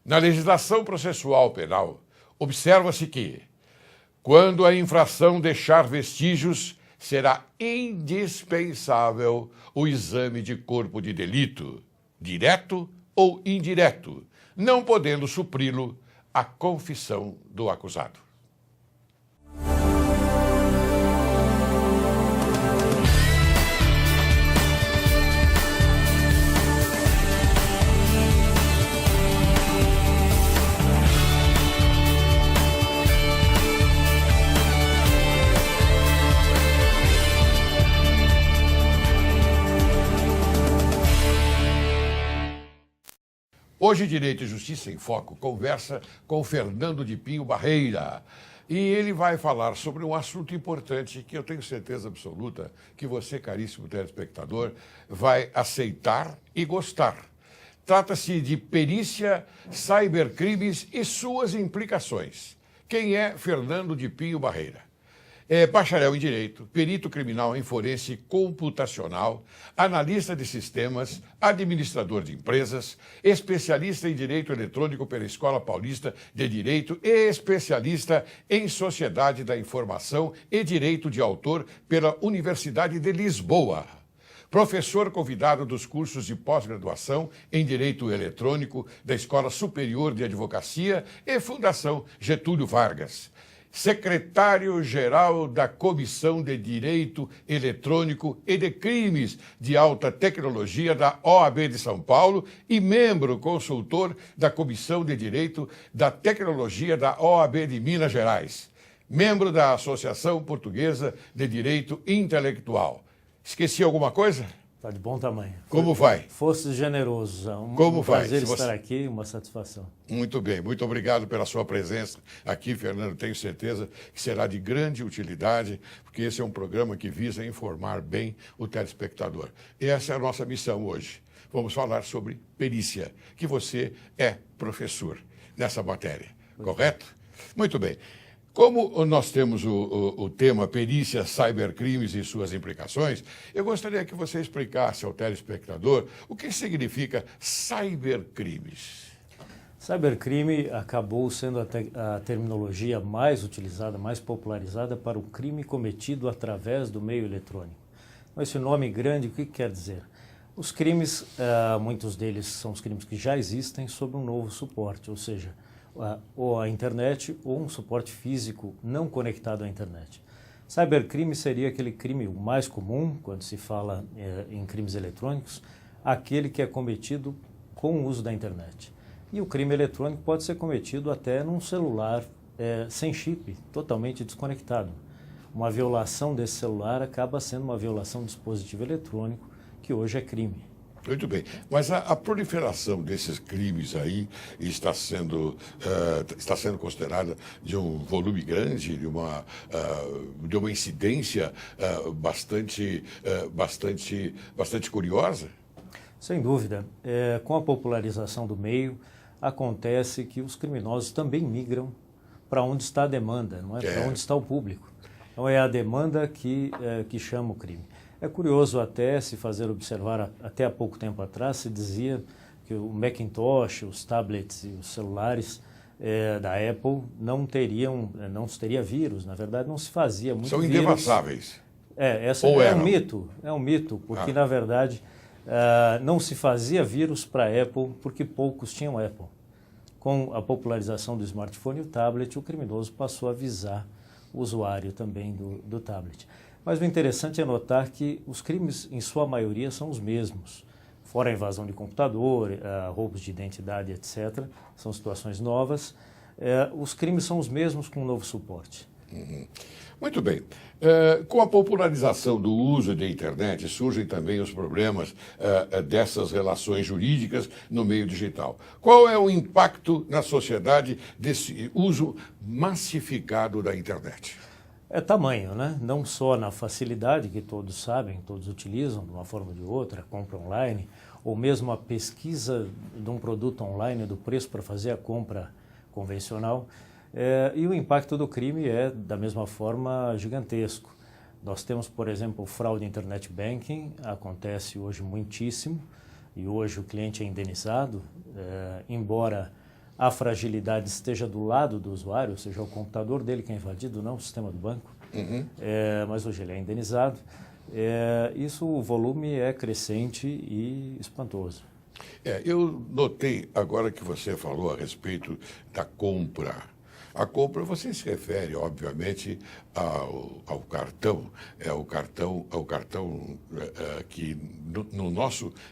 Na legislação processual penal, observa-se que, quando a infração deixar vestígios, será indispensável o exame de corpo de delito, direto ou indireto, não podendo supri-lo a confissão do acusado. Hoje, Direito e Justiça em Foco conversa com Fernando de Pinho Barreira. E ele vai falar sobre um assunto importante que eu tenho certeza absoluta que você, caríssimo telespectador, vai aceitar e gostar. Trata-se de perícia, cybercrimes e suas implicações. Quem é Fernando de Pinho Barreira? É bacharel em Direito, perito criminal em forense computacional, analista de sistemas, administrador de empresas, especialista em Direito Eletrônico pela Escola Paulista de Direito e especialista em Sociedade da Informação e Direito de Autor pela Universidade de Lisboa. Professor convidado dos cursos de pós-graduação em Direito Eletrônico da Escola Superior de Advocacia e Fundação Getúlio Vargas. Secretário-Geral da Comissão de Direito Eletrônico e de Crimes de Alta Tecnologia da OAB de São Paulo e membro consultor da Comissão de Direito da Tecnologia da OAB de Minas Gerais. Membro da Associação Portuguesa de Direito Intelectual. Esqueci alguma coisa? Está de bom tamanho. Como vai? Fosse generoso. Como vai? Prazer estar aqui, uma satisfação. Muito bem, muito obrigado pela sua presença aqui, Fernando. Tenho certeza que será de grande utilidade, porque esse é um programa que visa informar bem o telespectador. E essa é a nossa missão hoje. Vamos falar sobre perícia, que você é professor nessa matéria, correto? Muito bem. Como nós temos o tema perícia, cybercrimes e suas implicações, eu gostaria que você explicasse ao telespectador o que significa cybercrimes. Cybercrime acabou sendo a terminologia mais utilizada, mais popularizada para o crime cometido através do meio eletrônico. Então, esse nome grande, o que quer dizer? Os crimes, muitos deles são os crimes que já existem sob um novo suporte, ou seja, ou a internet ou um suporte físico não conectado à internet. Cybercrime seria aquele crime mais comum, quando se fala em crimes eletrônicos, aquele que é cometido com o uso da internet. E o crime eletrônico pode ser cometido até num celular sem chip, totalmente desconectado. Uma violação desse celular acaba sendo uma violação do dispositivo eletrônico, que hoje é crime. Muito bem, mas a proliferação desses crimes aí está sendo considerada de um volume grande, de uma incidência bastante curiosa? Sem dúvida. Com a popularização do meio, acontece que os criminosos também migram para onde está a demanda, não é? Para onde está o público. Então é a demanda que chama o crime. É curioso até se fazer observar, até há pouco tempo atrás se dizia que o Macintosh, os tablets e os celulares da Apple não teria vírus. Na verdade, não se fazia muito São vírus. Indevassáveis. É um mito, porque na verdade não se fazia vírus para a Apple porque poucos tinham Apple. Com a popularização do smartphone e o tablet, o criminoso passou a visar o usuário também do tablet. Mas o interessante é notar que os crimes, em sua maioria, são os mesmos. Fora a invasão de computador, roubos de identidade, etc., são situações novas. Os crimes são os mesmos com um novo suporte. Muito bem. Com a popularização do uso da internet, surgem também os problemas dessas relações jurídicas no meio digital. Qual é o impacto na sociedade desse uso massificado da internet? É tamanho, né? Não só na facilidade que todos sabem, todos utilizam de uma forma ou de outra, compra online, ou mesmo a pesquisa de um produto online, do preço para fazer a compra convencional. E o impacto do crime é, da mesma forma, gigantesco. Nós temos, por exemplo, o fraude internet banking, acontece hoje muitíssimo, e hoje o cliente é indenizado, embora a fragilidade esteja do lado do usuário, ou seja, o computador dele que é invadido, não o sistema do banco, mas hoje ele é indenizado. O volume é crescente e espantoso. Eu notei agora que você falou a respeito da compra. A compra, você se refere, obviamente, ao cartão. O cartão que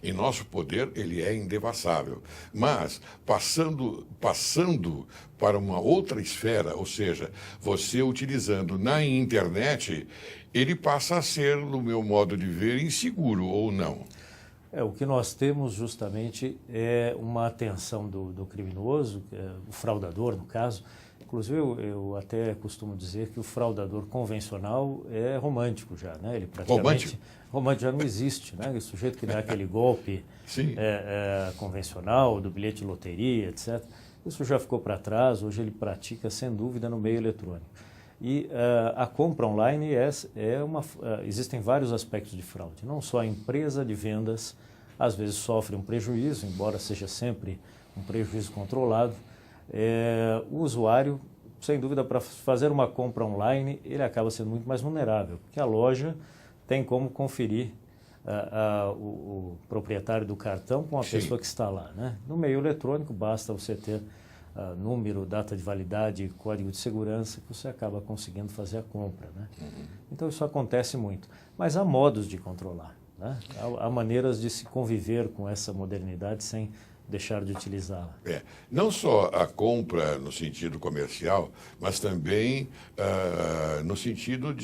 em nosso poder ele é indevassável. Mas passando para uma outra esfera, ou seja, você utilizando na internet, ele passa a ser, no meu modo de ver, inseguro ou não? O que nós temos justamente é uma atenção do criminoso, o fraudador, no caso. Inclusive, eu até costumo dizer que o fraudador convencional é romântico já, né? Ele praticamente... Romântico já não existe, né? O sujeito que dá aquele golpe convencional, do bilhete de loteria, etc. Isso já ficou para trás, hoje ele pratica, sem dúvida, no meio eletrônico. E a compra online existem vários aspectos de fraude. Não só a empresa de vendas, às vezes sofre um prejuízo, embora seja sempre um prejuízo controlado. O usuário, sem dúvida, para fazer uma compra online, ele acaba sendo muito mais vulnerável, porque a loja tem como conferir o proprietário do cartão com a pessoa que está lá, né? No meio eletrônico, basta você ter número, data de validade, código de segurança, que você acaba conseguindo fazer a compra, né? Então, isso acontece muito. Mas há modos de controlar, né? Há maneiras de se conviver com essa modernidade sem deixar de utilizá-la. Não só a compra no sentido comercial, mas também no sentido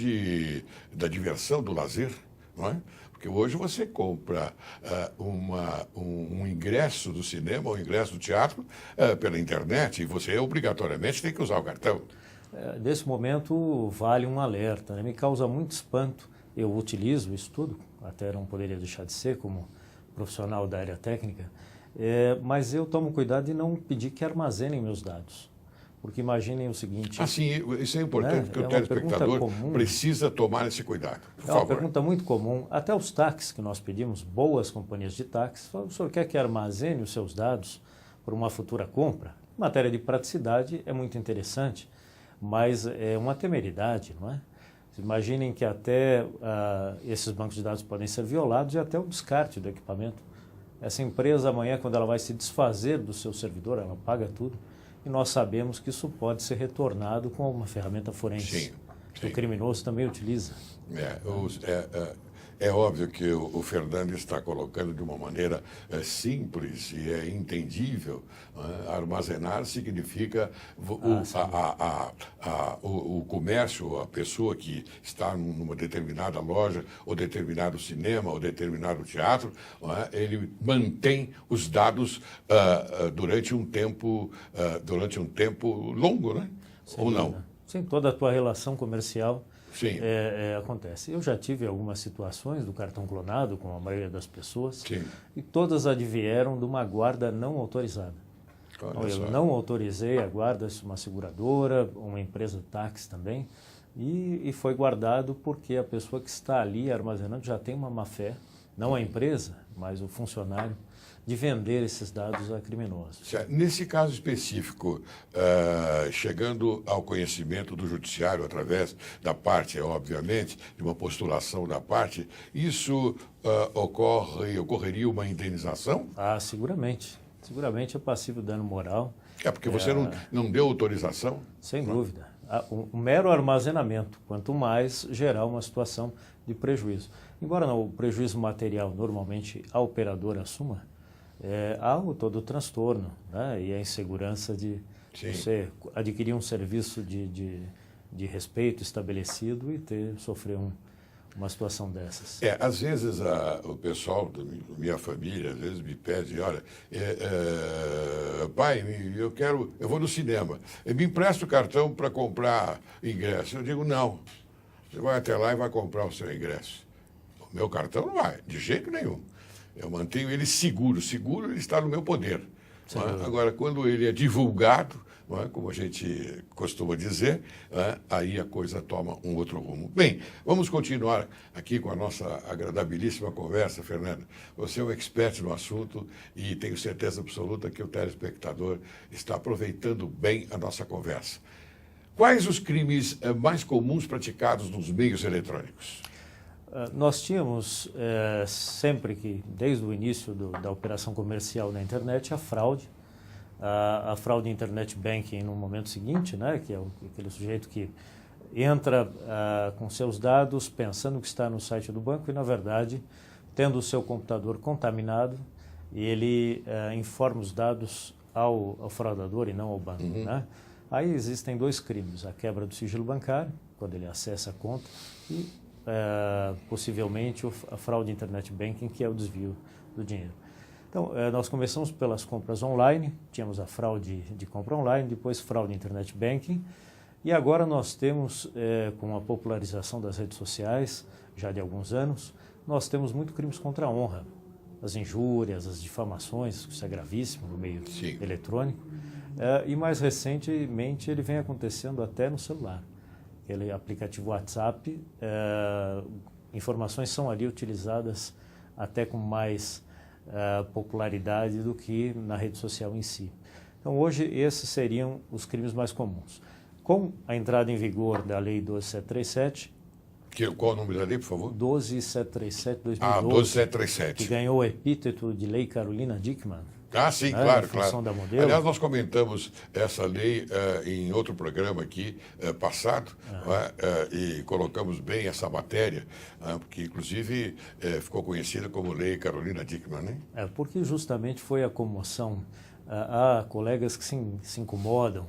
da diversão, do lazer, não é? Porque hoje você compra um ingresso do cinema, um ingresso do teatro pela internet e você obrigatoriamente tem que usar o cartão. Nesse momento, vale um alerta, né? Me causa muito espanto. Eu utilizo isso tudo, até não poderia deixar de ser como profissional da área técnica, mas eu tomo cuidado de não pedir que armazenem meus dados. Porque imaginem o seguinte... Sim, isso é importante, porque o telespectador precisa tomar esse cuidado. Por favor. Uma pergunta muito comum. Até os táxis que nós pedimos, boas companhias de táxi, o senhor quer que armazene os seus dados para uma futura compra? Em matéria de praticidade é muito interessante, mas é uma temeridade, não é? Imaginem que até esses bancos de dados podem ser violados e até o descarte do equipamento. Essa empresa amanhã, quando ela vai se desfazer do seu servidor, ela paga tudo. E nós sabemos que isso pode ser retornado com uma ferramenta forense. Que o criminoso também utiliza. É óbvio que o Fernando está colocando de uma maneira simples e entendível. Armazenar significa o comércio, a pessoa que está numa determinada loja, ou determinado cinema, ou determinado teatro, ele mantém os dados durante um tempo longo, né? Ou não? Sim, toda a tua relação comercial acontece. Eu já tive algumas situações do cartão clonado com a maioria das pessoas e todas advieram de uma guarda não autorizada. Então, eu não autorizei a guarda, uma seguradora, uma empresa de táxi também, e foi guardado porque a pessoa que está ali armazenando já tem uma má-fé, não a empresa, mas o funcionário, de vender esses dados a criminosos. Nesse caso específico, chegando ao conhecimento do judiciário através da parte, obviamente, de uma postulação da parte, isso ocorreria uma indenização? Seguramente. Seguramente é passível dano moral. Porque você não deu autorização? Sem dúvida. O mero armazenamento, quanto mais gerar uma situação de prejuízo. Embora o prejuízo material normalmente a operadora assuma, há todo o transtorno, né? E a insegurança de você adquirir um serviço de respeito estabelecido e sofrer uma situação dessas. Às vezes o pessoal da minha família, às vezes me pede, olha, pai, eu vou no cinema, me empresta o cartão para comprar ingresso. Eu digo, não, você vai até lá e vai comprar o seu ingresso. O meu cartão não vai, de jeito nenhum. Eu mantenho ele seguro ele está no meu poder. Agora, quando ele é divulgado, não é? Como a gente costuma dizer, aí a coisa toma um outro rumo. Bem, vamos continuar aqui com a nossa agradabilíssima conversa, Fernando. Você é um expert no assunto e tenho certeza absoluta que o telespectador está aproveitando bem a nossa conversa. Quais os crimes mais comuns praticados nos meios eletrônicos? Nós tínhamos sempre que, desde o início da operação comercial na internet, a fraude. A fraude internet banking no momento seguinte, né, que é aquele sujeito que entra com seus dados pensando que está no site do banco e, na verdade, tendo o seu computador contaminado, ele informa os dados ao fraudador e não ao banco. Né? Aí existem dois crimes: a quebra do sigilo bancário, quando ele acessa a conta, e possivelmente a fraude internet banking, que é o desvio do dinheiro. Então, nós começamos pelas compras online, tínhamos a fraude de compra online, depois fraude internet banking, e agora nós temos, com a popularização das redes sociais, já de alguns anos, nós temos muito crimes contra a honra, as injúrias, as difamações, isso é gravíssimo no meio eletrônico, e mais recentemente ele vem acontecendo até no celular. Aquele aplicativo WhatsApp, informações são ali utilizadas até com mais popularidade do que na rede social em si. Então, hoje, esses seriam os crimes mais comuns. Com a entrada em vigor da Lei 12737... Qual o nome da lei, por favor? 12737/2012. 12737. Que ganhou o epíteto de Lei Carolina Dickmann. Sim, né, claro, claro. Da Modelo. Aliás, nós comentamos essa lei em outro programa aqui passado, e colocamos bem essa matéria, porque inclusive ficou conhecida como Lei Carolina Dickmann, né? Porque justamente foi a comoção. Há colegas que se incomodam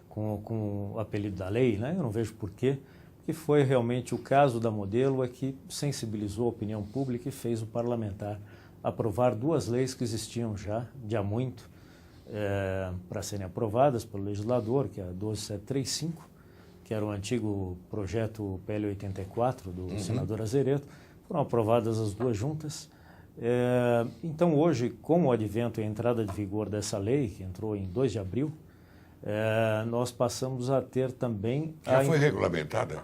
com o apelido da lei, né? Eu não vejo porquê, porque foi realmente o caso da Modelo que sensibilizou a opinião pública e fez o parlamentar aprovar duas leis que existiam já de há muito para serem aprovadas pelo legislador, que é a 12735, que era o antigo projeto PL 84 do senador Azeredo. Foram aprovadas as duas juntas. Então, hoje, com o advento e a entrada de vigor dessa lei, que entrou em 2 de abril, nós passamos a ter também... Já foi regulamentada?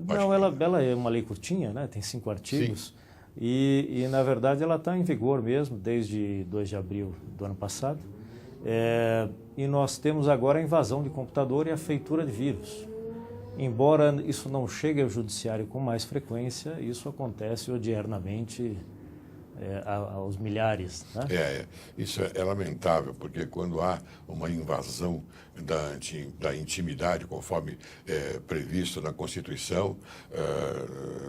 Não, ela é uma lei curtinha, né? Tem 5 artigos. Sim. E, na verdade, ela está em vigor mesmo desde 2 de abril do ano passado. E nós temos agora a invasão de computador e a feitura de vírus. Embora isso não chegue ao judiciário com mais frequência, isso acontece odiernamente aos milhares. Né? Isso é lamentável, porque quando há uma invasão da intimidade, conforme previsto na Constituição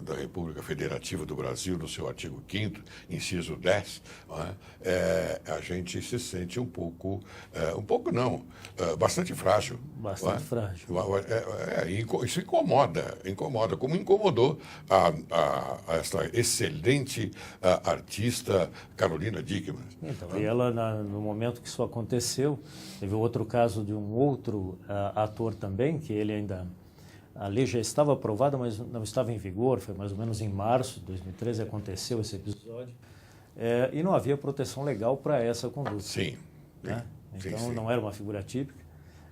da República Federativa do Brasil, no seu artigo 5º, inciso 10, a gente se sente bastante frágil. Bastante frágil. Isso incomoda, como incomodou essa excelente artista Carolina Dickmann. Então, e ela, no momento que isso aconteceu, teve outro caso de um outro ator também, que a lei já estava aprovada, mas não estava em vigor, foi mais ou menos em março de 2013 aconteceu esse episódio, e não havia proteção legal para essa conduta. Sim. Né? Então, não era uma figura típica.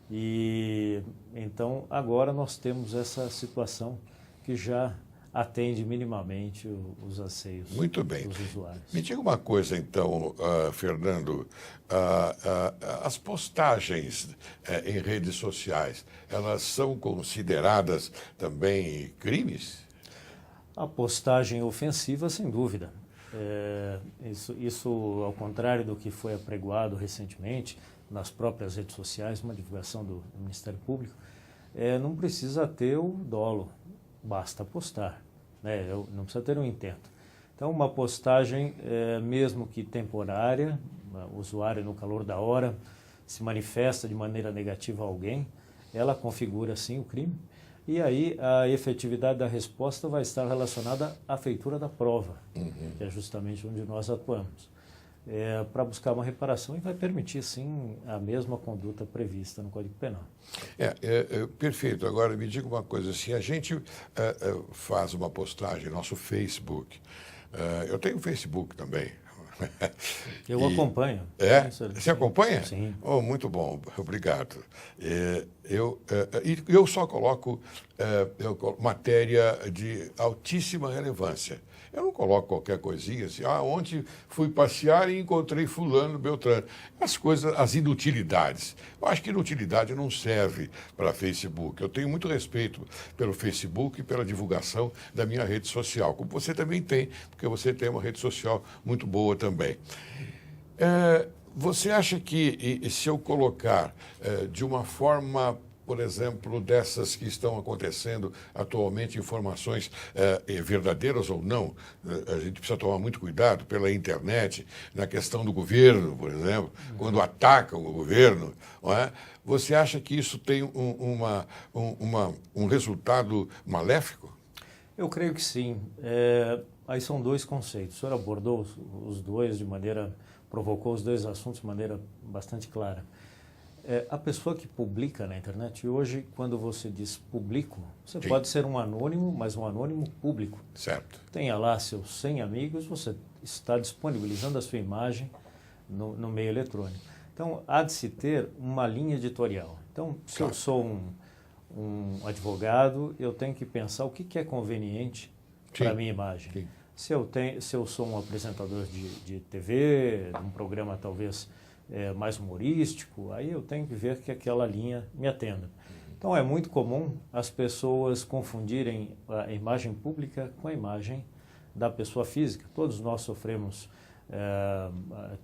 E então, agora nós temos essa situação que já atende minimamente os anseios Muito bem. dos usuários. Me diga uma coisa, então, Fernando. As postagens em redes sociais, elas são consideradas também crimes? A postagem ofensiva, sem dúvida. Isso, ao contrário do que foi apregoado recentemente nas próprias redes sociais, uma divulgação do Ministério Público, não precisa ter o dolo, basta postar. Não precisa ter um intento. Então, uma postagem, mesmo que temporária, o usuário, no calor da hora, se manifesta de maneira negativa a alguém, ela configura, sim, o crime. E aí, a efetividade da resposta vai estar relacionada à feitura da prova, que é justamente onde nós atuamos, para buscar uma reparação e vai permitir, sim, a mesma conduta prevista no Código Penal. Perfeito. Agora, me diga uma coisa, se a gente faz uma postagem no nosso Facebook, eu tenho Facebook também, Eu acompanho. É? Você acompanha? Sim. Oh, muito bom, obrigado. Eu só coloco matéria de altíssima relevância. Eu não coloco qualquer coisinha assim, ontem fui passear e encontrei fulano, beltrano. As coisas, as inutilidades. Eu acho que inutilidade não serve para Facebook. Eu tenho muito respeito pelo Facebook e pela divulgação da minha rede social, como você também tem, porque você tem uma rede social muito boa também. Você acha que se eu colocar de uma forma, por exemplo, dessas que estão acontecendo atualmente, informações verdadeiras ou não, a gente precisa tomar muito cuidado pela internet, na questão do governo, por exemplo, quando atacam o governo, não é? Você acha que isso tem um resultado maléfico? Eu creio que sim. Aí são dois conceitos. O senhor abordou os dois provocou os dois assuntos de maneira bastante clara. A pessoa que publica na internet, hoje, quando você diz público, você Sim. pode ser um anônimo, mas um anônimo público. Certo. Tenha lá seus 100 amigos, você está disponibilizando a sua imagem no meio eletrônico. Então, há de se ter uma linha editorial. Então, se eu sou um advogado, eu tenho que pensar o que é conveniente para a minha imagem. Sim. Se eu sou um apresentador de TV, um programa talvez mais humorístico, aí eu tenho que ver que aquela linha me atenda. Então é muito comum as pessoas confundirem a imagem pública com a imagem da pessoa física. Todos nós sofremos,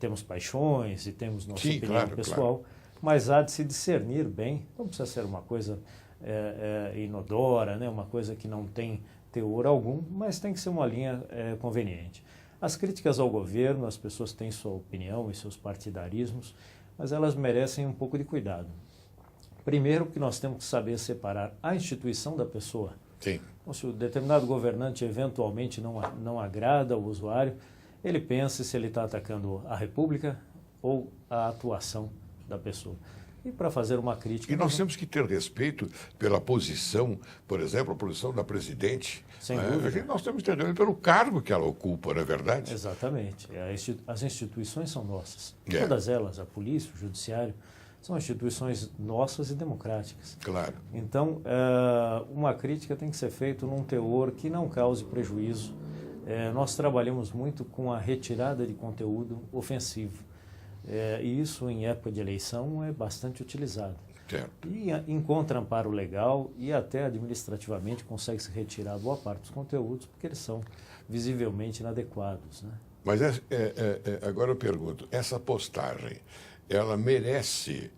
temos paixões e temos nossa opinião pessoal, mas há de se discernir bem, não precisa ser uma coisa inodora, né? Uma coisa que não tem teor algum, mas tem que ser uma linha conveniente. As críticas ao governo, as pessoas têm sua opinião e seus partidarismos, mas elas merecem um pouco de cuidado. Primeiro, que nós temos que saber separar a instituição da pessoa. Sim. Então, se o determinado governante eventualmente não agrada ao usuário, ele pensa se ele está atacando a República ou a atuação da pessoa. E para fazer uma crítica... E nós temos que ter respeito pela posição, por exemplo, a posição da presidente. Sem dúvida. Nós temos que ter respeito pelo cargo que ela ocupa, não é verdade? Exatamente. As instituições são nossas. Todas elas, a polícia, o judiciário, são instituições nossas e democráticas. Claro. Então, uma crítica tem que ser feita num teor que não cause prejuízo. Nós trabalhamos muito com a retirada de conteúdo ofensivo. E isso, em época de eleição, é bastante utilizado. Certo. E encontra amparo legal e até administrativamente consegue-se retirar boa parte dos conteúdos porque eles são visivelmente inadequados, né? Mas agora eu pergunto, essa postagem, ela merece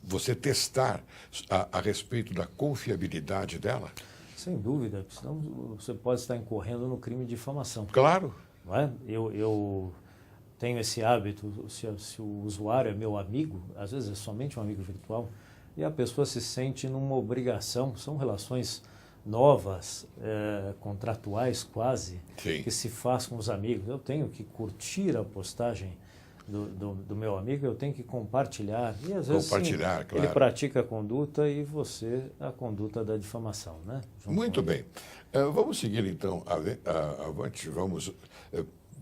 você testar a respeito da confiabilidade dela? Sem dúvida, senão você pode estar incorrendo no crime de difamação. Claro. Não é? Eu tenho esse hábito, se o usuário é meu amigo, às vezes é somente um amigo virtual, e a pessoa se sente numa obrigação, são relações novas, contratuais quase, Sim. que se faz com os amigos. Eu tenho que curtir a postagem do meu amigo, eu tenho que compartilhar. E às vezes sim, claro. ele pratica a conduta e você a conduta da difamação, né? Muito bem. Vamos seguir então avante. Vamos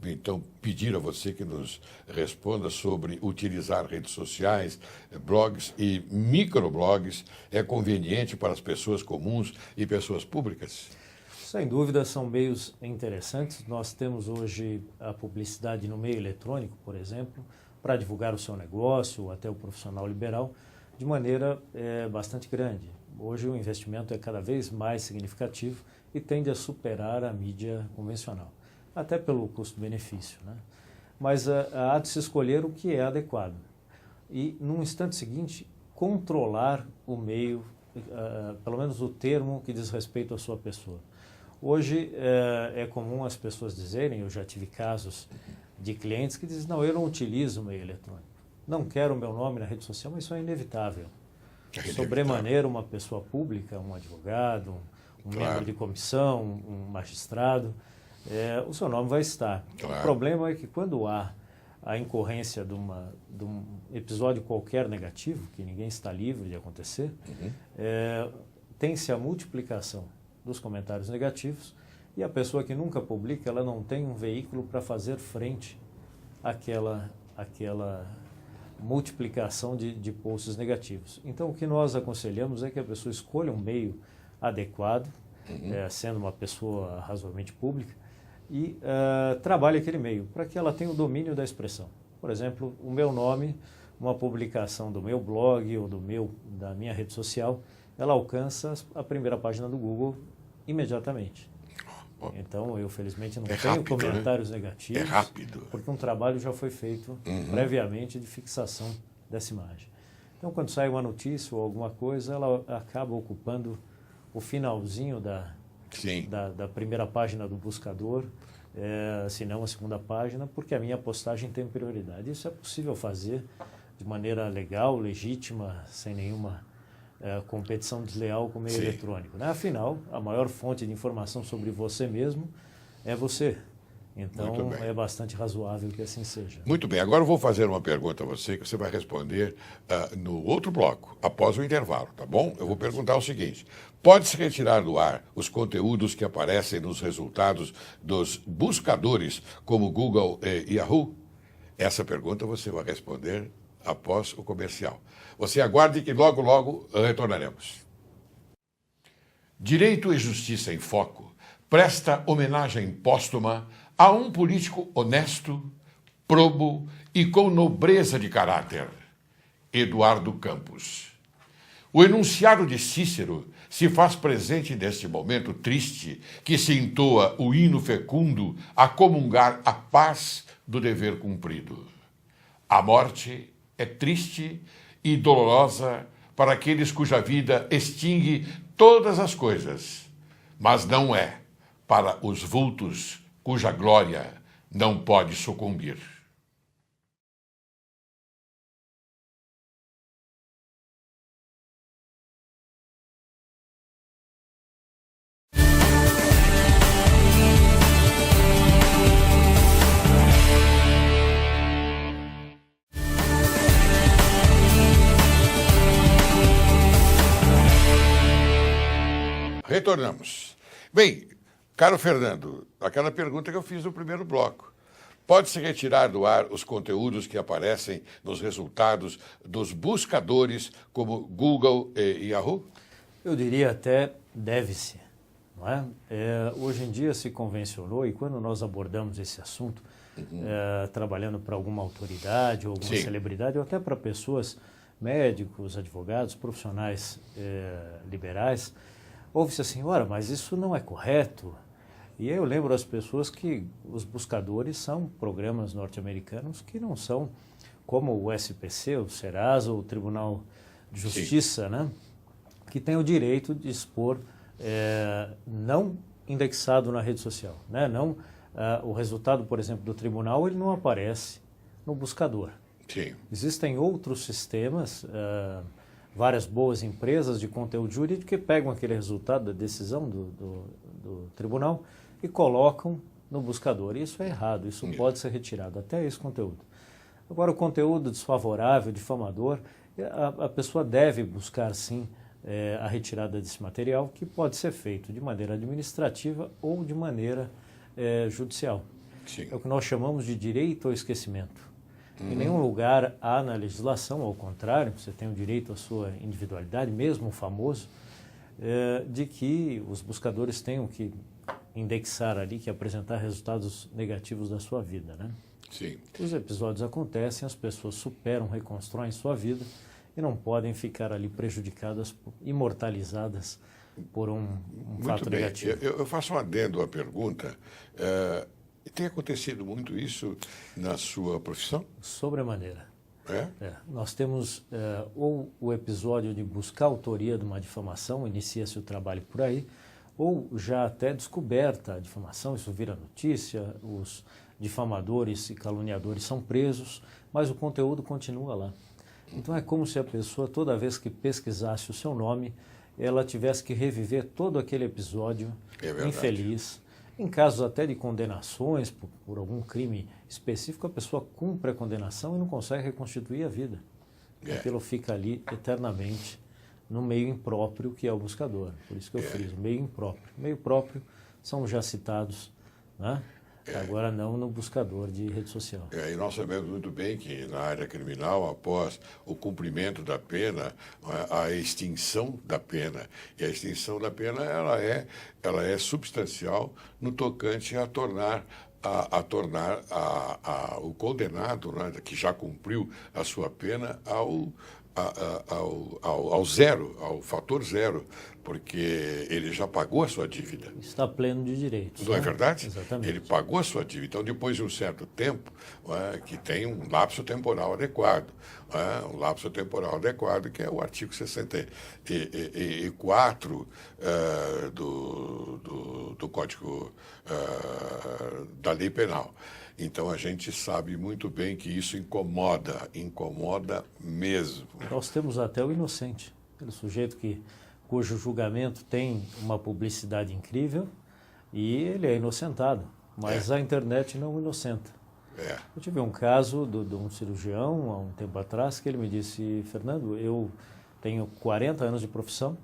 então pedir a você que nos responda sobre utilizar redes sociais, blogs e microblogs é conveniente para as pessoas comuns e pessoas públicas? Sem dúvida, são meios interessantes. Nós temos hoje a publicidade no meio eletrônico, por exemplo, para divulgar o seu negócio ou até o profissional liberal, de maneira bastante grande. Hoje o investimento é cada vez mais significativo e tende a superar a mídia convencional, até pelo custo-benefício, né? Mas há de se escolher o que é adequado. E, num instante seguinte, controlar o meio, pelo menos o termo que diz respeito à sua pessoa. Hoje é comum as pessoas dizerem, eu já tive casos de clientes que dizem, não, eu não utilizo o meio eletrônico. Não quero o meu nome na rede social, mas isso é inevitável. Sobremaneira, uma pessoa pública, um advogado, um membro de comissão, um magistrado, o seu nome vai estar. Claro. O problema é que quando há a incorrência de um episódio qualquer negativo, que ninguém está livre de acontecer, tem-se a multiplicação dos comentários negativos E a pessoa que nunca publica, ela não tem um veículo para fazer frente àquela multiplicação de posts negativos. Então, o que nós aconselhamos é que a pessoa escolha um meio adequado, sendo uma pessoa razoavelmente pública, e trabalhe aquele meio, para que ela tenha o domínio da expressão. Por exemplo, o meu nome, uma publicação do meu blog ou da minha rede social, ela alcança a primeira página do Google imediatamente. Então, eu felizmente não tenho comentários negativos. É rápido. Porque um trabalho já foi feito previamente de fixação dessa imagem. Então, quando sai uma notícia ou alguma coisa, ela acaba ocupando o finalzinho da primeira página do buscador, se não a segunda página, porque a minha postagem tem prioridade. Isso é possível fazer de maneira legal, legítima, sem nenhuma competição desleal com o meio eletrônico. Né? Afinal, a maior fonte de informação sobre você mesmo é você. Então, é bastante razoável que assim seja. Muito bem. Agora eu vou fazer uma pergunta a você que você vai responder no outro bloco, após o intervalo, tá bom? Eu vou perguntar o seguinte: pode-se retirar do ar os conteúdos que aparecem nos resultados dos buscadores como Google e Yahoo? Essa pergunta você vai responder após o comercial. Você aguarde que logo, logo retornaremos. Direito e Justiça em Foco presta homenagem póstuma a um político honesto, probo e com nobreza de caráter, Eduardo Campos. O enunciado de Cícero se faz presente neste momento triste que se entoa o hino fecundo a comungar a paz do dever cumprido. A morte é triste e dolorosa para aqueles cuja vida extingue todas as coisas, mas não é para os vultos cuja glória não pode sucumbir. Retornamos. Bem, caro Fernando, aquela pergunta que eu fiz no primeiro bloco. Pode-se retirar do ar os conteúdos que aparecem nos resultados dos buscadores como Google e Yahoo? Eu diria até deve-se. Não é? Hoje em dia se convencionou, e quando nós abordamos esse assunto, trabalhando para alguma autoridade ou alguma celebridade, ou até para pessoas, médicos, advogados, profissionais liberais, ouve-se assim: ora, mas isso não é correto. E aí eu lembro às pessoas que os buscadores são programas norte-americanos que não são como o SPC, o Serasa, ou o Tribunal de Justiça, né? Que tem o direito de expor não indexado na rede social. Né? Não, o resultado, por exemplo, do tribunal, ele não aparece no buscador. Sim. Existem outros sistemas, várias boas empresas de conteúdo jurídico que pegam aquele resultado da decisão do tribunal e colocam no buscador. Isso é errado, isso pode ser retirado, até esse conteúdo. Agora, o conteúdo desfavorável, difamador, a pessoa deve buscar, sim, a retirada desse material, que pode ser feito de maneira administrativa ou de maneira judicial. Sim. É o que nós chamamos de direito ao esquecimento. Em nenhum lugar há na legislação, ao contrário, você tem o direito à sua individualidade, mesmo o famoso, de que os buscadores tenham que indexar ali, que apresentar resultados negativos da sua vida, né? Sim. Os episódios acontecem, as pessoas superam, reconstroem sua vida e não podem ficar ali prejudicadas, imortalizadas por um fato negativo. Eu faço um adendo à pergunta. Tem acontecido muito isso na sua profissão? Sobremaneira. Nós temos ou o episódio de buscar a autoria de uma difamação, inicia-se o trabalho por aí, ou já até descoberta a difamação, isso vira notícia, os difamadores e caluniadores são presos, mas o conteúdo continua lá. Então é como se a pessoa, toda vez que pesquisasse o seu nome, ela tivesse que reviver todo aquele episódio infeliz. Em casos até de condenações por algum crime específico, a pessoa cumpre a condenação e não consegue reconstituir a vida. Aquilo fica ali eternamente no meio impróprio que é o buscador. Por isso que eu friso, meio impróprio. Meio próprio são já citados, né? Agora não no buscador de rede social. E nós sabemos muito bem que na área criminal, após o cumprimento da pena, a extinção da pena. E a extinção da pena ela é substancial no tocante a tornar o condenado, né, que já cumpriu a sua pena ao zero, ao fator zero, porque ele já pagou a sua dívida. Está pleno de direitos. Não é né? verdade? Exatamente. Ele pagou a sua dívida. Então, depois de um certo tempo, que tem um lapso temporal adequado, um lapso temporal adequado, que é o artigo 64 do Código da Lei Penal. Então, a gente sabe muito bem que isso incomoda mesmo. Nós temos até o inocente, aquele sujeito cujo julgamento tem uma publicidade incrível e ele é inocentado, mas a internet não o inocenta. Eu tive um caso de um cirurgião, há um tempo atrás, que ele me disse: Fernando, eu tenho 40 anos de profissão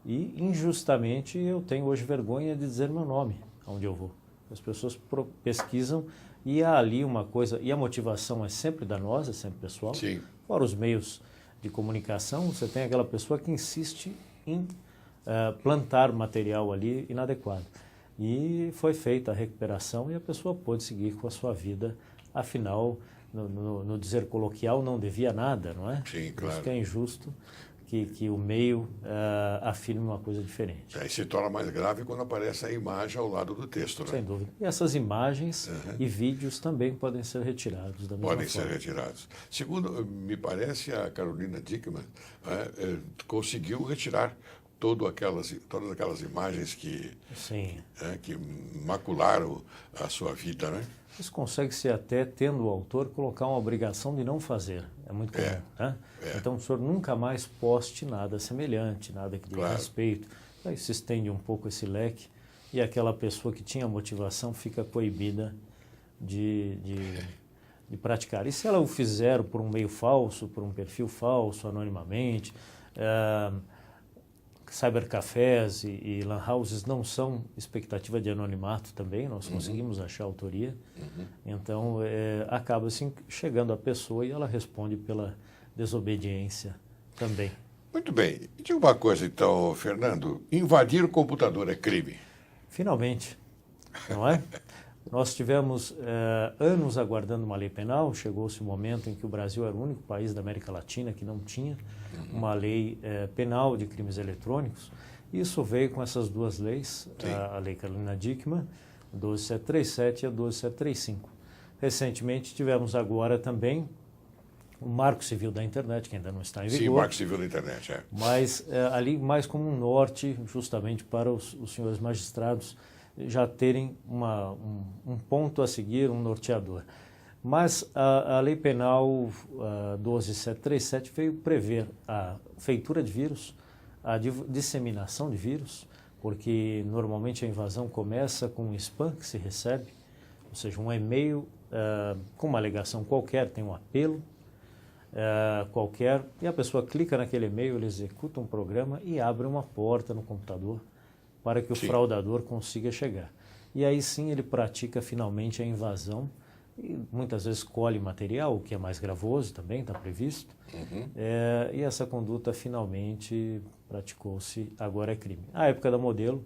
e, injustamente, eu tenho hoje vergonha de dizer meu nome, onde eu vou. As pessoas pesquisam e há ali uma coisa, e a motivação é sempre danosa, é sempre pessoal. Sim. Fora os meios de comunicação, você tem aquela pessoa que insiste em plantar material ali inadequado. E foi feita a recuperação e a pessoa pôde seguir com a sua vida. Afinal, no dizer coloquial, não devia nada, não é? Sim, claro. Isso que é injusto que o meio afirme uma coisa diferente. Aí se torna mais grave quando aparece a imagem ao lado do texto, né? Sem dúvida. E essas imagens e vídeos também podem ser retirados da mesma Podem forma. ser retirados. Segundo, me parece, a Carolina Dickmann conseguiu retirar todas aquelas imagens que macularam a sua vida, né? Isso consegue-se até, tendo o autor, colocar uma obrigação de não fazer. É muito comum. Né? Então, o senhor nunca mais poste nada semelhante, nada que diga respeito. Aí se estende um pouco esse leque e aquela pessoa que tinha motivação fica coibida de praticar. E se ela o fizer por um meio falso, por um perfil falso, anonimamente, cybercafés e lan houses não são expectativa de anonimato também, nós conseguimos achar autoria. Então, acaba assim chegando a pessoa e ela responde pela desobediência também. Muito bem. E diga uma coisa, então, Fernando, invadir o computador é crime? Finalmente, não é? Nós tivemos anos aguardando uma lei penal, chegou-se o momento em que o Brasil era o único país da América Latina que não tinha uma lei penal de crimes eletrônicos. Isso veio com essas duas leis, a Lei Carolina Dickmann, 12737 e a 12735. Recentemente tivemos agora também o Marco Civil da Internet, que ainda não está em vigor. Sim, o Marco Civil da Internet, Mas ali mais como um norte, justamente para os senhores magistrados já terem um ponto a seguir, um norteador. Mas a Lei Penal 12737 veio prever a feitura de vírus, a disseminação de vírus, porque normalmente a invasão começa com um spam que se recebe, ou seja, um e-mail com uma alegação qualquer, tem um apelo qualquer, e a pessoa clica naquele e-mail, ele executa um programa e abre uma porta no computador para que o fraudador consiga chegar. E aí sim ele pratica finalmente a invasão e muitas vezes colhe material, o que é mais gravoso também, está previsto. E essa conduta finalmente praticou-se, agora é crime. A época da modelo,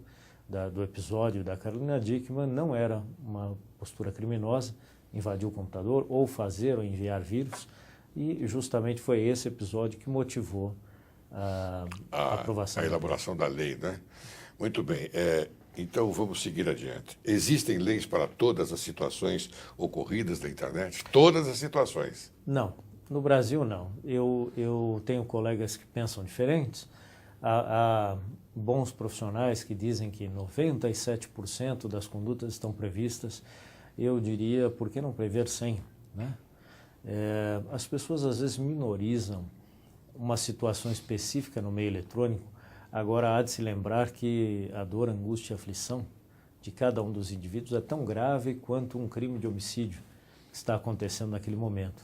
do episódio da Carolina Dickmann, não era uma postura criminosa, invadir o computador ou fazer ou enviar vírus, e justamente foi esse episódio que motivou a aprovação. A elaboração da lei, né? Muito bem. Então, vamos seguir adiante. Existem leis para todas as situações ocorridas na internet? Todas as situações? Não. No Brasil, não. Eu tenho colegas que pensam diferentes. Há bons profissionais que dizem que 97% das condutas estão previstas. Eu diria, por que não prever 100%? Né? As pessoas, às vezes, minorizam uma situação específica no meio eletrônico. Agora, há de se lembrar que a dor, angústia e aflição de cada um dos indivíduos é tão grave quanto um crime de homicídio que está acontecendo naquele momento.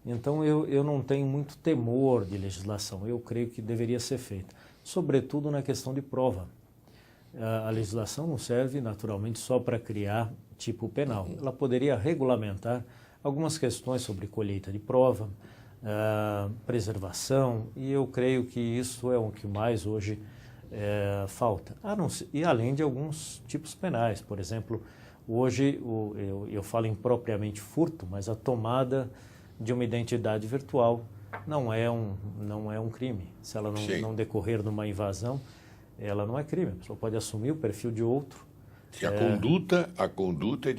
Então, eu não tenho muito temor de legislação. Eu creio que deveria ser feita, sobretudo na questão de prova. A legislação não serve naturalmente só para criar tipo penal. Ela poderia regulamentar algumas questões sobre colheita de prova, preservação, e eu creio que isso é o que mais hoje falta. E além de alguns tipos penais, por exemplo, hoje eu falo impropriamente furto, mas a tomada de uma identidade virtual não é um crime. Se ela não decorrer de uma invasão, ela não é crime. A pessoa pode assumir o perfil de outro. A conduta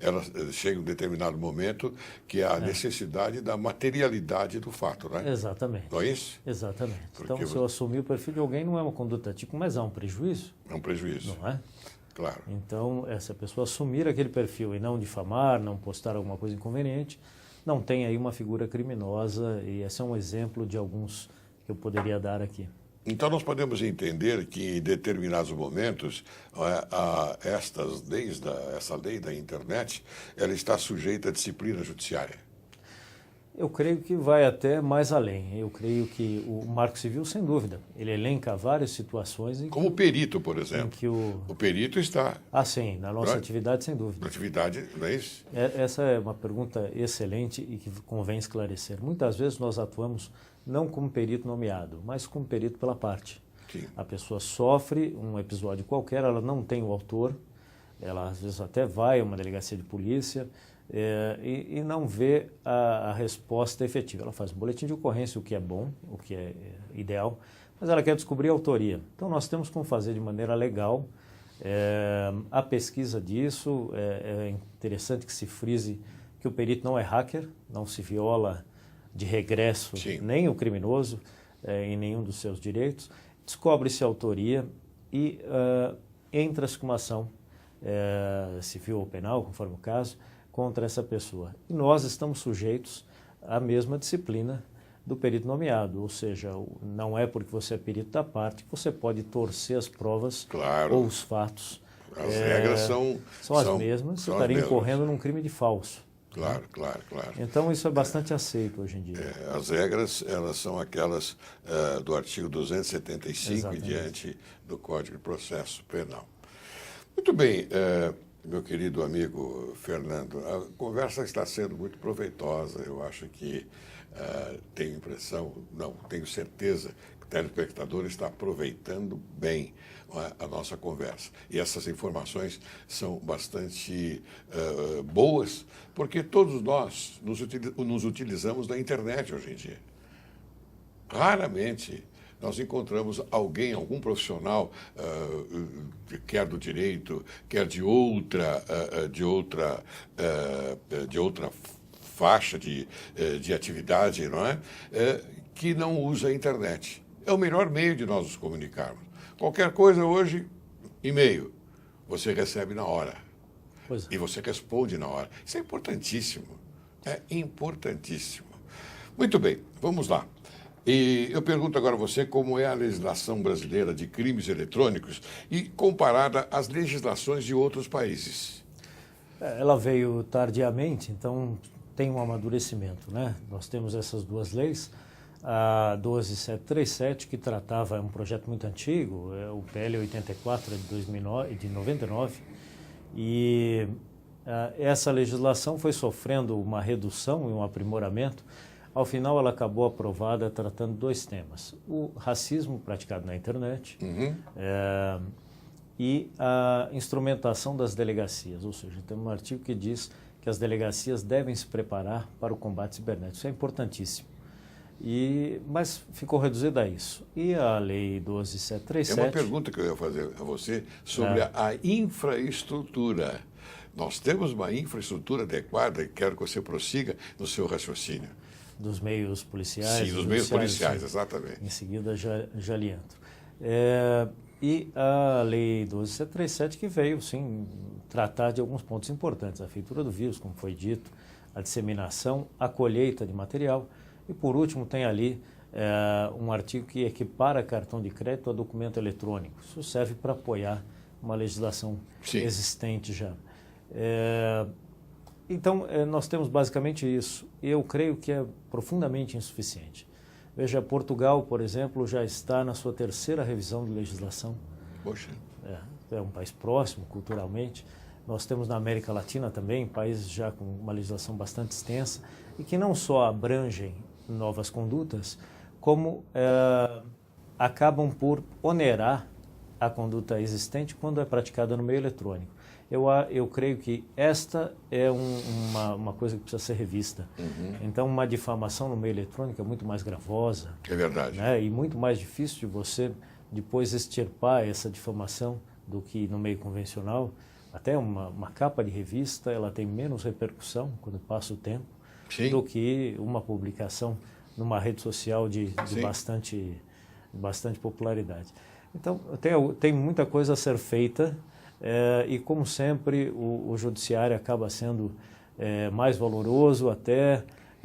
ela chega em um determinado momento que há a necessidade da materialidade do fato, né? Exatamente. Não é isso? Exatamente. Porque então, se eu assumir o perfil de alguém, não é uma conduta típica, mas há um prejuízo. É um prejuízo. Não é? Claro. Então, se a pessoa assumir aquele perfil e não difamar, não postar alguma coisa inconveniente, não tem aí uma figura criminosa, e esse é um exemplo de alguns que eu poderia dar aqui. Então, nós podemos entender que, em determinados momentos, essa lei da internet, ela está sujeita à disciplina judiciária. Eu creio que vai até mais além. Eu creio que o Marco Civil, sem dúvida, ele elenca várias situações em como o perito, por exemplo. Em que o perito está... sim, na nossa atividade, sem dúvida. Na atividade, não é isso? Essa é uma pergunta excelente e que convém esclarecer. Muitas vezes nós atuamos não como perito nomeado, mas como perito pela parte. Sim. A pessoa sofre um episódio qualquer, ela não tem o autor, ela às vezes até vai a uma delegacia de polícia e não vê a resposta efetiva. Ela faz um boletim de ocorrência, o que é bom, o que é ideal, mas ela quer descobrir a autoria. Então nós temos como fazer de maneira legal a pesquisa disso. É interessante que se frise que o perito não é hacker, não se viola de regresso nem o criminoso em nenhum dos seus direitos, descobre-se a autoria e entra-se com uma ação civil ou penal, conforme o caso, contra essa pessoa. E nós estamos sujeitos à mesma disciplina do perito nomeado, ou seja, não é porque você é perito da parte que você pode torcer as provas ou os fatos. As regras são as mesmas, você estaria incorrendo num crime de falso. Claro. Então, isso é bastante aceito hoje em dia. As regras, elas são aquelas do artigo 275 Exatamente. e diante do Código de Processo Penal. Muito bem, meu querido amigo Fernando, a conversa está sendo muito proveitosa. Eu acho que tenho impressão, não, tenho certeza que o telespectador está aproveitando bem a nossa conversa. E essas informações são bastante boas, porque todos nós nos utilizamos da internet hoje em dia. Raramente nós encontramos algum profissional, quer do direito, quer de outra faixa de atividade, não é? Que não usa a internet. É o melhor meio de nós nos comunicarmos. Qualquer coisa hoje, e-mail, você recebe na hora. Pois é. E você responde na hora. Isso é importantíssimo. É importantíssimo. Muito bem, vamos lá. E eu pergunto agora a você como é a legislação brasileira de crimes eletrônicos e comparada às legislações de outros países. Ela veio tardiamente, então tem um amadurecimento, né? Nós temos essas duas leis, a 12737, que tratava, é um projeto muito antigo, o PL 84 de 99, e essa legislação foi sofrendo uma redução e um aprimoramento. Ao final, ela acabou aprovada tratando dois temas: o racismo praticado na internet e a instrumentação das delegacias. Ou seja, tem um artigo que diz que as delegacias devem se preparar para o combate cibernético. Isso é importantíssimo. Mas ficou reduzida a isso. E a Lei 12737... É uma pergunta que eu ia fazer a você sobre a infraestrutura. Nós temos uma infraestrutura adequada e quero que você prossiga no seu raciocínio. Dos meios policiais. Sim, dos meios policiais, exatamente. Em seguida já lhe entro. E a Lei 12737 que veio, sim, tratar de alguns pontos importantes. A feitura do vírus, como foi dito, a disseminação, a colheita de material. E, por último, tem ali um artigo que equipara cartão de crédito a documento eletrônico. Isso serve para apoiar uma legislação existente já. Então, nós temos basicamente isso. Eu creio que é profundamente insuficiente. Veja, Portugal, por exemplo, já está na sua terceira revisão de legislação. Poxa. é um país próximo culturalmente. Nós temos na América Latina também países já com uma legislação bastante extensa e que não só abrangem novas condutas, como acabam por onerar a conduta existente quando é praticada no meio eletrônico. Eu creio que esta é uma coisa que precisa ser revista. Então, uma difamação no meio eletrônico é muito mais gravosa. É verdade. Né? E muito mais difícil de você depois extirpar essa difamação do que no meio convencional. Até uma capa de revista, ela tem menos repercussão quando passa o tempo do que uma publicação numa rede social de bastante popularidade. Então, tem muita coisa a ser feita e, como sempre, o judiciário acaba sendo mais valoroso até,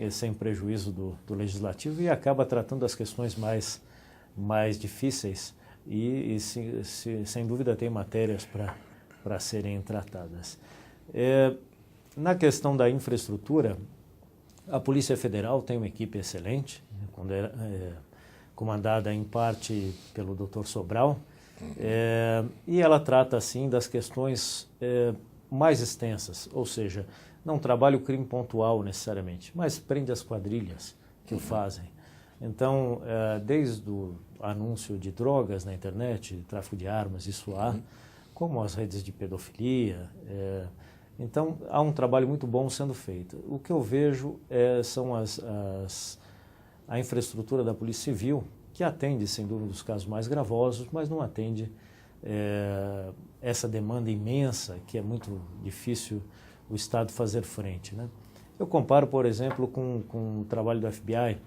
sem prejuízo do legislativo, e acaba tratando as questões mais difíceis e sem dúvida, tem matérias para serem tratadas. Na questão da infraestrutura, a Polícia Federal tem uma equipe excelente, comandada em parte pelo Dr. Sobral, e ela trata, assim, das questões mais extensas, ou seja, não trabalha o crime pontual necessariamente, mas prende as quadrilhas que o fazem. Então, desde o anúncio de drogas na internet, tráfico de armas, isso há, como as redes de pedofilia. Então, há um trabalho muito bom sendo feito. O que eu vejo são a infraestrutura da Polícia Civil, que atende, sem dúvida, os casos mais gravosos, mas não atende essa demanda imensa, que é muito difícil o Estado fazer frente, né? Eu comparo, por exemplo, com o trabalho do FBI.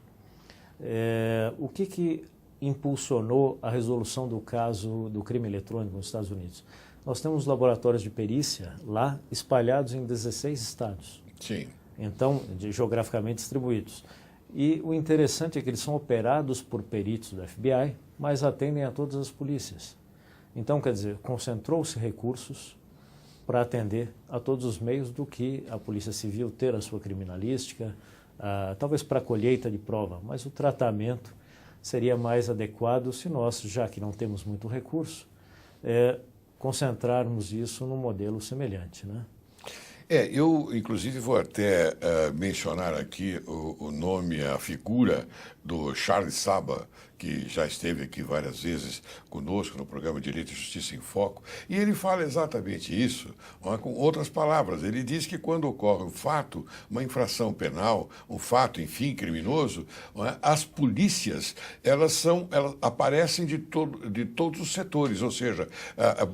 O que impulsionou a resolução do caso do crime eletrônico nos Estados Unidos? Nós temos laboratórios de perícia lá espalhados em 16 estados. Sim. Então, geograficamente distribuídos. E o interessante é que eles são operados por peritos do FBI, mas atendem a todas as polícias. Então, quer dizer, concentrou-se recursos para atender a todos os meios do que a Polícia Civil ter a sua criminalística, talvez para a colheita de prova, mas o tratamento seria mais adequado se nós, já que não temos muito recurso, concentrarmos isso num modelo semelhante, né? Eu, inclusive, vou até mencionar aqui o nome, a figura do Charles Saba, que já esteve aqui várias vezes conosco no programa Direito e Justiça em Foco, e ele fala exatamente isso, com outras palavras. Ele diz que quando ocorre um fato, uma infração penal, um fato, enfim, criminoso, as polícias, elas aparecem de todos os setores, ou seja,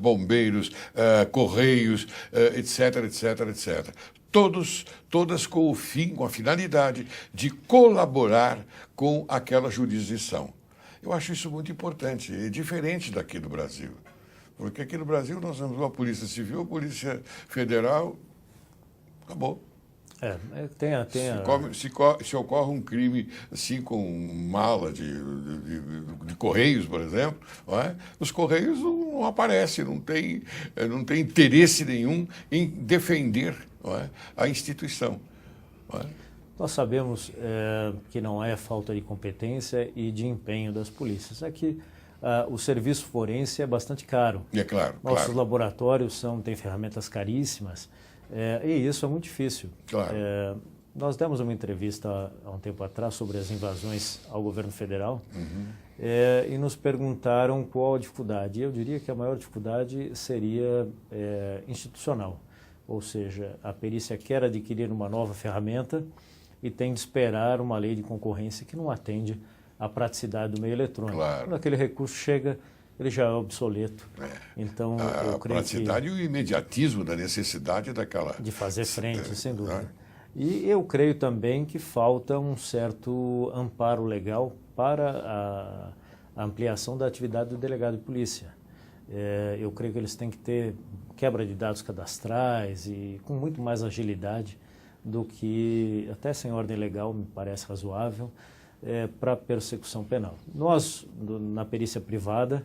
bombeiros, correios, etc, etc, etc. Todas com o fim, com a finalidade de colaborar com aquela jurisdição. Eu acho isso muito importante, é diferente daqui do Brasil. Porque aqui no Brasil nós temos uma Polícia Civil, a Polícia Federal, acabou. Se ocorre um crime assim com mala de Correios, por exemplo, os Correios não aparecem, não tem interesse nenhum em defender a instituição. Nós sabemos que não é falta de competência e de empenho das polícias. É que o serviço forense é bastante caro. É claro. Nossos laboratórios têm ferramentas caríssimas e isso é muito difícil. Claro. Nós demos uma entrevista há um tempo atrás sobre as invasões ao governo federal e nos perguntaram qual a dificuldade. E eu diria que a maior dificuldade seria institucional. Ou seja, a perícia quer adquirir uma nova ferramenta e tem de esperar uma lei de concorrência que não atende à praticidade do meio eletrônico. Claro. Quando aquele recurso chega, ele já é obsoleto. Então, eu creio a praticidade e o imediatismo da necessidade daquela... de fazer frente, sem dúvida. E eu creio também que falta um certo amparo legal para a ampliação da atividade do delegado de polícia. Eu creio que eles têm que ter quebra de dados cadastrais e com muito mais agilidade do que, até sem ordem legal, me parece razoável, para persecução penal. Nós, na perícia privada,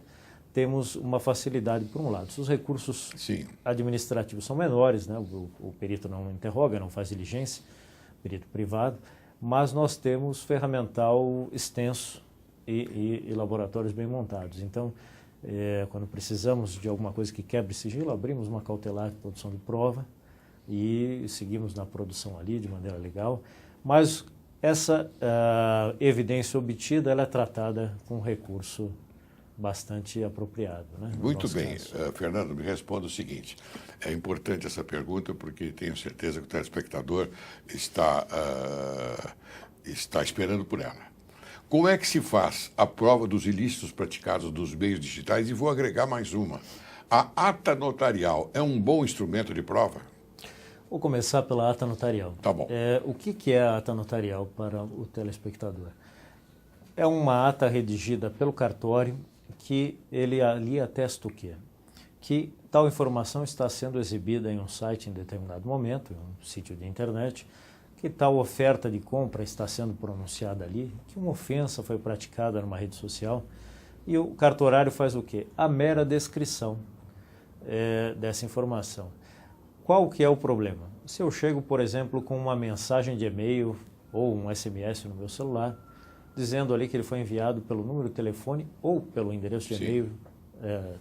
temos uma facilidade, por um lado. Se os recursos administrativos são menores, né? O perito não interroga, não faz diligência, perito privado, mas nós temos ferramental extenso e laboratórios bem montados. Então, Quando precisamos de alguma coisa que quebre sigilo, abrimos uma cautelar de produção de prova e seguimos na produção ali de maneira legal. Mas essa evidência obtida ela é tratada com recurso bastante apropriado. Né, muito bem. Fernando, me responda o seguinte. É importante essa pergunta porque tenho certeza que o telespectador está esperando por ela. Como é que se faz a prova dos ilícitos praticados nos meios digitais? E vou agregar mais uma. A ata notarial é um bom instrumento de prova? Vou começar pela ata notarial. Tá bom. O que é a ata notarial para o telespectador? É uma ata redigida pelo cartório que ele ali atesta o quê? Que tal informação está sendo exibida em um site em determinado momento, em um sítio de internet, que tal oferta de compra está sendo pronunciada ali, que uma ofensa foi praticada numa rede social, e o cartorário faz o quê? A mera descrição dessa informação. Qual que é o problema? Se eu chego, por exemplo, com uma mensagem de e-mail ou um SMS no meu celular, dizendo ali que ele foi enviado pelo número de telefone ou pelo endereço de e-mail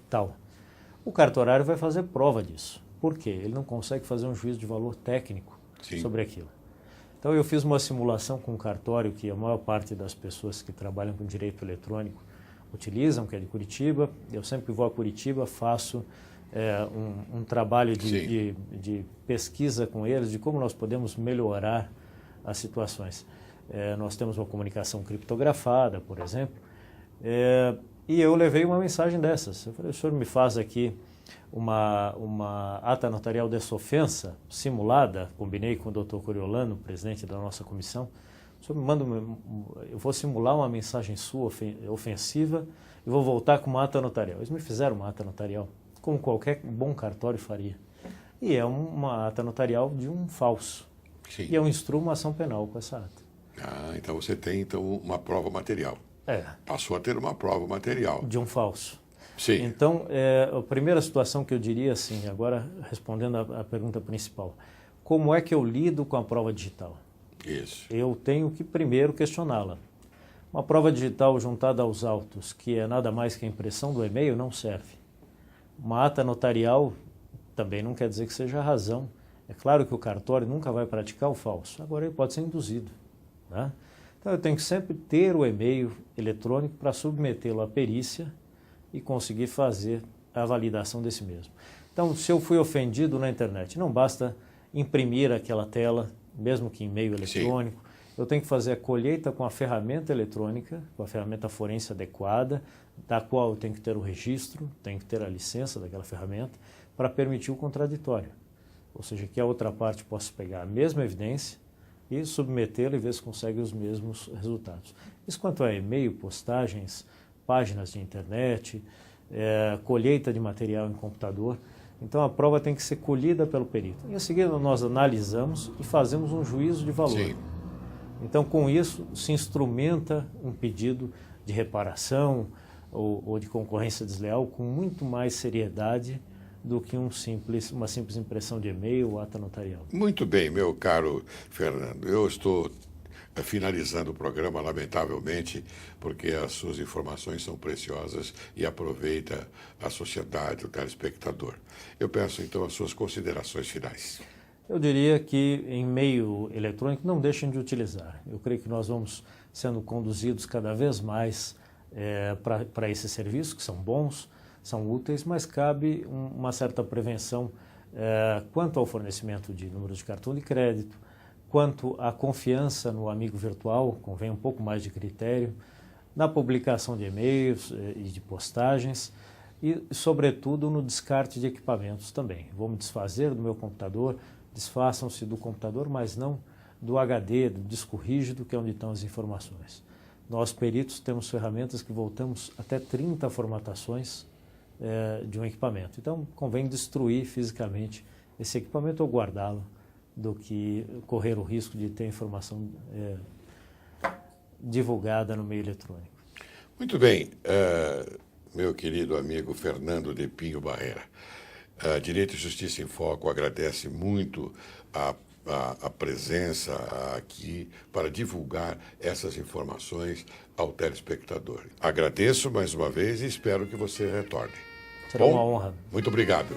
tal. O cartorário vai fazer prova disso. Por quê? Ele não consegue fazer um juízo de valor técnico sobre aquilo. Então eu fiz uma simulação com um cartório que a maior parte das pessoas que trabalham com direito eletrônico utilizam, que é de Curitiba. Eu sempre vou a Curitiba, faço um trabalho de pesquisa com eles, de como nós podemos melhorar as situações. Nós temos uma comunicação criptografada, por exemplo, e eu levei uma mensagem dessas. Eu falei, o senhor me faz aqui uma ata notarial dessa ofensa simulada, combinei com o doutor Coriolano, presidente da nossa comissão, o senhor me manda, eu vou simular uma mensagem sua ofensiva e vou voltar com uma ata notarial. Eles me fizeram uma ata notarial, como qualquer bom cartório faria. E é uma ata notarial de um falso. Sim. E eu instruo uma ação penal com essa ata. Então você tem uma prova material. Passou a ter uma prova material. De um falso. Sim. Então, a primeira situação que eu diria assim, agora respondendo a pergunta principal, como é que eu lido com a prova digital? Isso. Eu tenho que primeiro questioná-la. Uma prova digital juntada aos autos, que é nada mais que a impressão do e-mail, não serve. Uma ata notarial também não quer dizer que seja a razão. É claro que o cartório nunca vai praticar o falso, agora ele pode ser induzido. Né? Então eu tenho que sempre ter o e-mail eletrônico para submetê-lo à perícia e conseguir fazer a validação desse mesmo. Então, se eu fui ofendido na internet, não basta imprimir aquela tela, mesmo que em meio eletrônico. Sim. Eu tenho que fazer a colheita com a ferramenta eletrônica, com a ferramenta forense adequada, da qual eu tenho que ter o registro, tenho que ter a licença daquela ferramenta, para permitir o contraditório. Ou seja, que a outra parte possa pegar a mesma evidência e submetê-la e ver se consegue os mesmos resultados. Isso quanto a e-mail, postagens, páginas de internet, colheita de material em computador. Então a prova tem que ser colhida pelo perito. Em seguida nós analisamos e fazemos um juízo de valor. Sim. Então com isso se instrumenta um pedido de reparação ou de concorrência desleal com muito mais seriedade do que uma simples impressão de e-mail ou ata notarial. Muito bem, meu caro Fernando. Eu estou finalizando o programa, lamentavelmente, porque as suas informações são preciosas e aproveita a sociedade, o telespectador. Eu peço, então, as suas considerações finais. Eu diria que em meio eletrônico não deixem de utilizar. Eu creio que nós vamos sendo conduzidos cada vez mais para esses serviços, que são bons, são úteis, mas cabe uma certa prevenção quanto ao fornecimento de números de cartão de crédito, quanto à confiança no amigo virtual, convém um pouco mais de critério, na publicação de e-mails e de postagens e, sobretudo, no descarte de equipamentos também. Vou me desfazer do meu computador, desfaçam-se do computador, mas não do HD, do disco rígido, que é onde estão as informações. Nós, peritos, temos ferramentas que voltamos até 30 formatações de um equipamento. Então, convém destruir fisicamente esse equipamento ou guardá-lo do que correr o risco de ter informação divulgada no meio eletrônico. Muito bem, meu querido amigo Fernando de Pinho Barreira. Direito e Justiça em Foco agradece muito a a presença aqui para divulgar essas informações ao telespectador. Agradeço mais uma vez e espero que você retorne. Será uma honra. Muito obrigado.